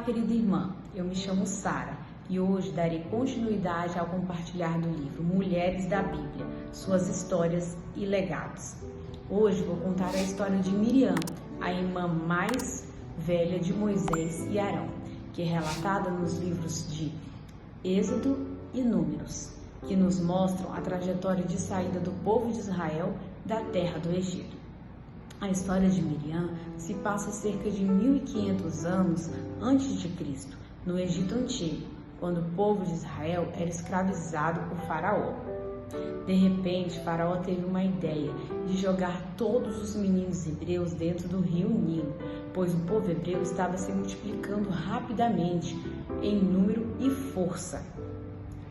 querida irmã, eu me chamo Sara e hoje darei continuidade ao compartilhar do livro Mulheres da Bíblia, suas histórias e legados. Hoje vou contar a história de Miriam, a irmã mais velha de Moisés e Arão, que é relatada nos livros de Êxodo e Números, que nos mostram a trajetória de saída do povo de Israel da terra do Egito. A história de Miriam se passa cerca de 1500 anos antes de Cristo, no Egito Antigo, quando o povo de Israel era escravizado por Faraó. De repente, Faraó teve uma ideia de jogar todos os meninos hebreus dentro do rio Nilo, pois o povo hebreu estava se multiplicando rapidamente em número e força.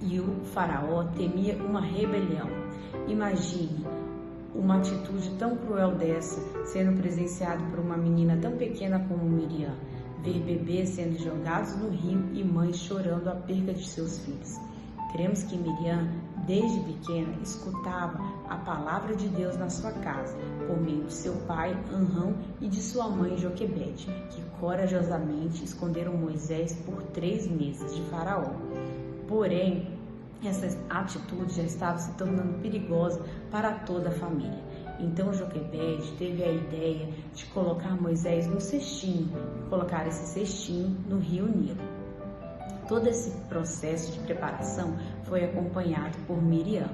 E o Faraó temia uma rebelião. Imagine uma atitude tão cruel dessa sendo presenciada por uma menina tão pequena como Miriam, ver bebês sendo jogados no rio e mães chorando a perda de seus filhos. Cremos que Miriam, desde pequena, escutava a palavra de Deus na sua casa, por meio de seu pai, Amrão, e de sua mãe, Joquebede, que corajosamente esconderam Moisés por 3 meses de Faraó. Porém, essa atitude já estava se tornando perigosa para toda a família. Então Joquebede teve a ideia de colocar Moisés num cestinho e colocar esse cestinho no rio Nilo. Todo esse processo de preparação foi acompanhado por Miriam.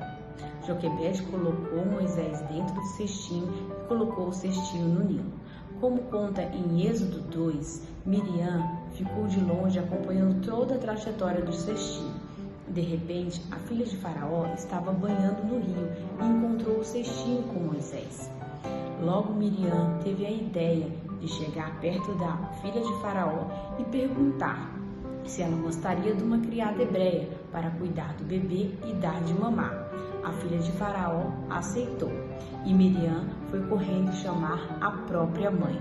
Joquebede colocou Moisés dentro do cestinho e colocou o cestinho no Nilo. Como conta em Êxodo 2, Miriam ficou de longe acompanhando toda a trajetória do cestinho. De repente, a filha de Faraó estava banhando no rio e encontrou o cestinho com Moisés. Logo Miriam teve a ideia de chegar perto da filha de Faraó e perguntar se ela gostaria de uma criada hebreia para cuidar do bebê e dar de mamar. A filha de Faraó aceitou e Miriam foi correndo chamar a própria mãe.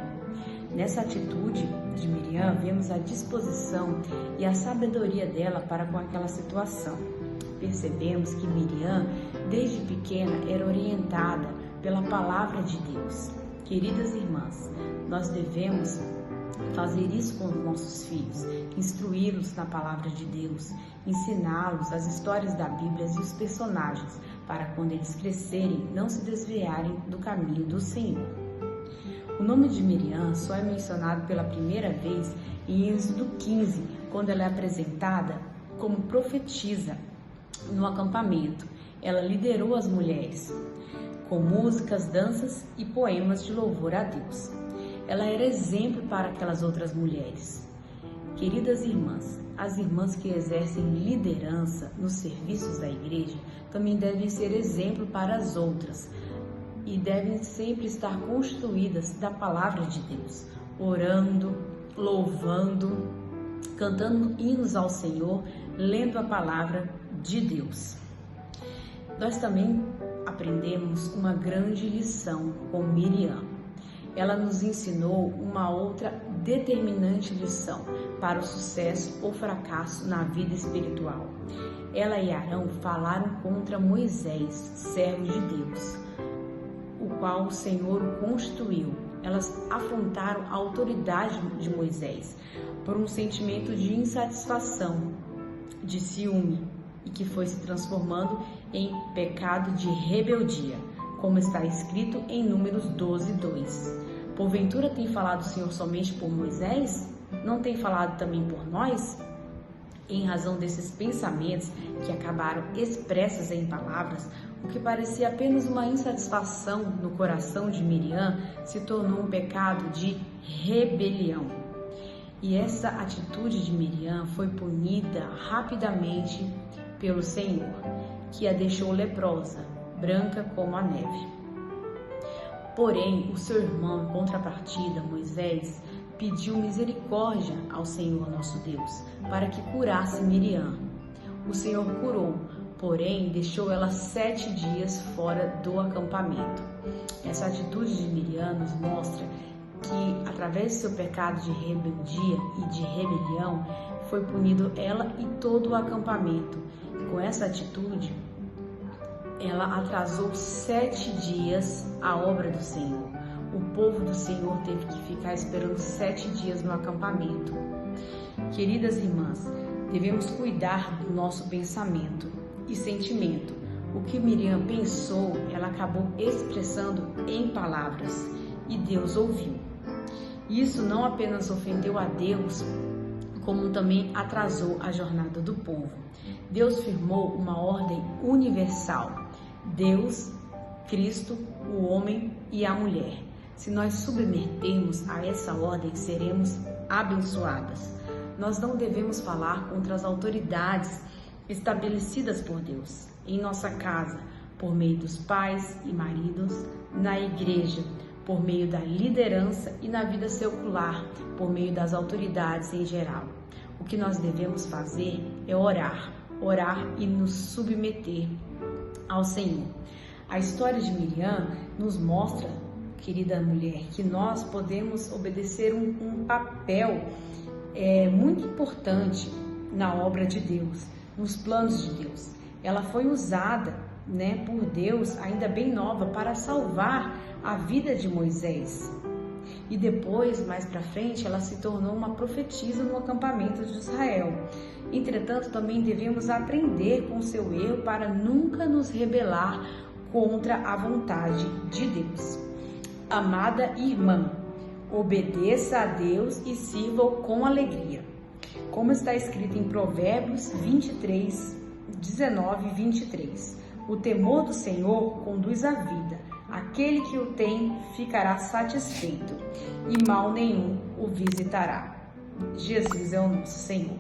Nessa atitude de Miriam, vemos a disposição e a sabedoria dela para com aquela situação. Percebemos que Miriam, desde pequena, era orientada pela palavra de Deus. Queridas irmãs, nós devemos fazer isso com os nossos filhos, instruí-los na palavra de Deus, ensiná-los as histórias da Bíblia e os personagens, para quando eles crescerem, não se desviarem do caminho do Senhor. O nome de Miriam só é mencionado pela primeira vez em Êxodo 15, quando ela é apresentada como profetisa no acampamento. Ela liderou as mulheres com músicas, danças e poemas de louvor a Deus. Ela era exemplo para aquelas outras mulheres. Queridas irmãs, as irmãs que exercem liderança nos serviços da igreja também devem ser exemplo para as outras, e devem sempre estar constituídas da palavra de Deus, orando, louvando, cantando hinos ao Senhor, lendo a palavra de Deus. Nós também aprendemos uma grande lição com Miriam. Ela nos ensinou uma outra determinante lição para o sucesso ou fracasso na vida espiritual. Ela e Arão falaram contra Moisés, servo de Deus, o qual o Senhor o constituiu. Elas afrontaram a autoridade de Moisés por um sentimento de insatisfação, de ciúme, e que foi se transformando em pecado de rebeldia, como está escrito em Números 12:2. Porventura tem falado o Senhor somente por Moisés? Não tem falado também por nós? Em razão desses pensamentos que acabaram expressos em palavras, o que parecia apenas uma insatisfação no coração de Miriam se tornou um pecado de rebelião. E essa atitude de Miriam foi punida rapidamente pelo Senhor, que a deixou leprosa, branca como a neve. Porém, o seu irmão, em contrapartida, Moisés, pediu misericórdia ao Senhor nosso Deus, para que curasse Miriam. O Senhor curou, porém deixou ela 7 dias fora do acampamento. Essa atitude de Miriam nos mostra que, através do seu pecado de rebeldia e de rebelião, foi punido ela e todo o acampamento. E com essa atitude, ela atrasou 7 dias a obra do Senhor. O povo do Senhor teve que ficar esperando 7 dias no acampamento. Queridas irmãs, devemos cuidar do nosso pensamento e sentimento. O que Miriam pensou, ela acabou expressando em palavras e Deus ouviu. Isso não apenas ofendeu a Deus, como também atrasou a jornada do povo. Deus firmou uma ordem universal: Deus, Cristo, o homem e a mulher. Se nós submetermos a essa ordem, seremos abençoadas. Nós não devemos falar contra as autoridades estabelecidas por Deus em nossa casa, por meio dos pais e maridos, na igreja, por meio da liderança e na vida secular, por meio das autoridades em geral. O que nós devemos fazer é orar e nos submeter ao Senhor. A história de Miriam nos mostra, querida mulher, que nós podemos obedecer um papel muito importante na obra de Deus, nos planos de Deus. Ela foi usada, por Deus, ainda bem nova, para salvar a vida de Moisés. E depois, mais para frente, ela se tornou uma profetisa no acampamento de Israel. Entretanto, também devemos aprender com seu erro para nunca nos rebelar contra a vontade de Deus. Amada irmã, obedeça a Deus e sirva-o com alegria. Como está escrito em Provérbios 23, 19 e 23. O temor do Senhor conduz à vida. Aquele que o tem ficará satisfeito e mal nenhum o visitará. Jesus é o nosso Senhor.